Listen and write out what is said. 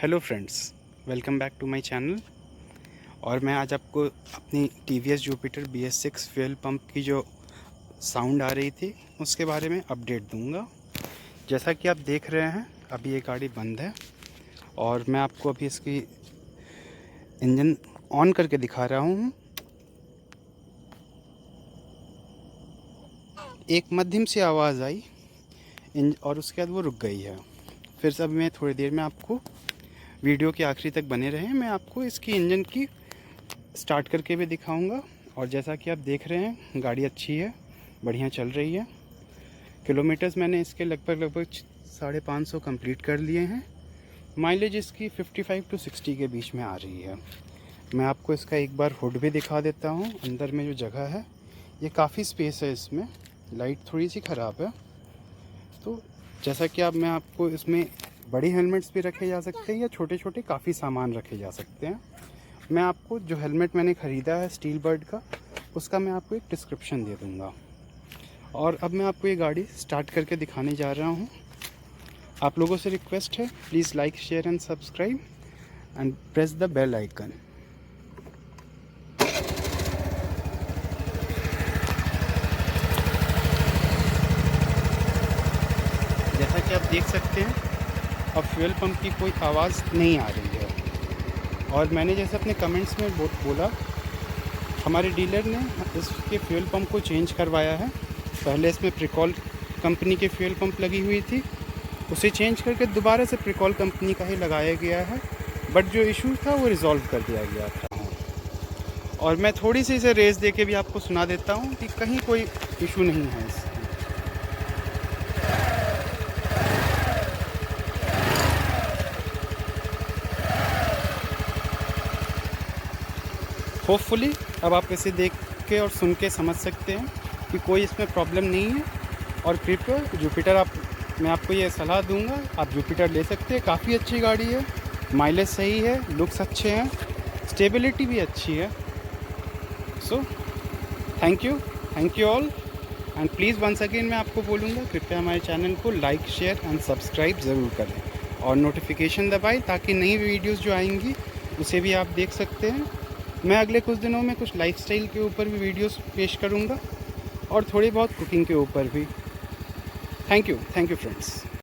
Hello friends, welcome back to my channel. और मैं आज आपको अपनी TVS Jupiter BS6 fuel pump की जो साउंड आ रही थी उसके बारे में अपडेट दूंगा। जैसा कि आप देख रहे हैं अभी ये गाड़ी बंद है और मैं आपको अभी इसकी इंजन ऑन करके दिखा रहा हूँ। एक मध्यम सी आवाज़ आई और उसके बाद वो रुक गई है। फिर सब मैं थोड़ी देर में आपको वीडियो के आखिरी तक बने रहें, मैं आपको इसकी इंजन की स्टार्ट करके भी दिखाऊंगा। और जैसा कि आप देख रहे हैं गाड़ी अच्छी है, बढ़िया चल रही है। किलोमीटर्स मैंने इसके लगभग 550 कंप्लीट कर लिए हैं। माइलेज इसकी 55 to 60 के बीच में आ रही है। मैं आपको इसका एक बार हुड भी दिखा देता हूँ। अंदर में जो जगह है ये काफ़ी स्पेस है, इसमें लाइट थोड़ी सी ख़राब है। तो जैसा कि मैं आपको इसमें बड़ी हेलमेट्स भी रखे जा सकते हैं या छोटे छोटे काफ़ी सामान रखे जा सकते हैं। मैं आपको जो हेलमेट मैंने ख़रीदा है स्टील बर्ड का, उसका मैं आपको एक डिस्क्रिप्शन दे दूँगा। और अब मैं आपको ये गाड़ी स्टार्ट करके दिखाने जा रहा हूँ। आप लोगों से रिक्वेस्ट है, please like share and subscribe and press the bell icon. जैसा कि आप देख सकते हैं अब फ्यूल पंप की कोई आवाज़ नहीं आ रही है। और मैंने जैसे अपने कमेंट्स में बोला, हमारे डीलर ने इसके फ्यूल पंप को चेंज करवाया है। पहले इसमें प्रिकॉल कंपनी के फ्यूल पंप लगी हुई थी, उसे चेंज करके दोबारा से प्रिकॉल कंपनी का ही लगाया गया है। बट जो इशू था वो रिज़ॉल्व कर दिया गया था। और मैं थोड़ी सी इसे रेस दे के भी आपको सुना देता हूँ कि कहीं कोई इशू नहीं है इसमें। होपफुली अब आप इसे देख के और सुन के समझ सकते हैं कि कोई इसमें प्रॉब्लम नहीं है। और कृपया जुपिटर मैं आपको ये सलाह दूंगा, आप जुपिटर ले सकते हैं। काफ़ी अच्छी गाड़ी है, माइलेज सही है, लुक्स अच्छे हैं, स्टेबिलिटी भी अच्छी है। So thank you all and please once again मैं आपको बोलूँगा कृपया हमारे चैनल को लाइक शेयर एंड सब्सक्राइब ज़रूर करें और नोटिफिकेशन दबाएं ताकि नई वीडियोज़ जो आएंगी उसे भी आप देख सकते हैं। मैं अगले कुछ दिनों में कुछ लाइफस्टाइल के ऊपर भी वीडियोस पेश करूंगा और थोड़ी बहुत कुकिंग के ऊपर भी। Thank you friends.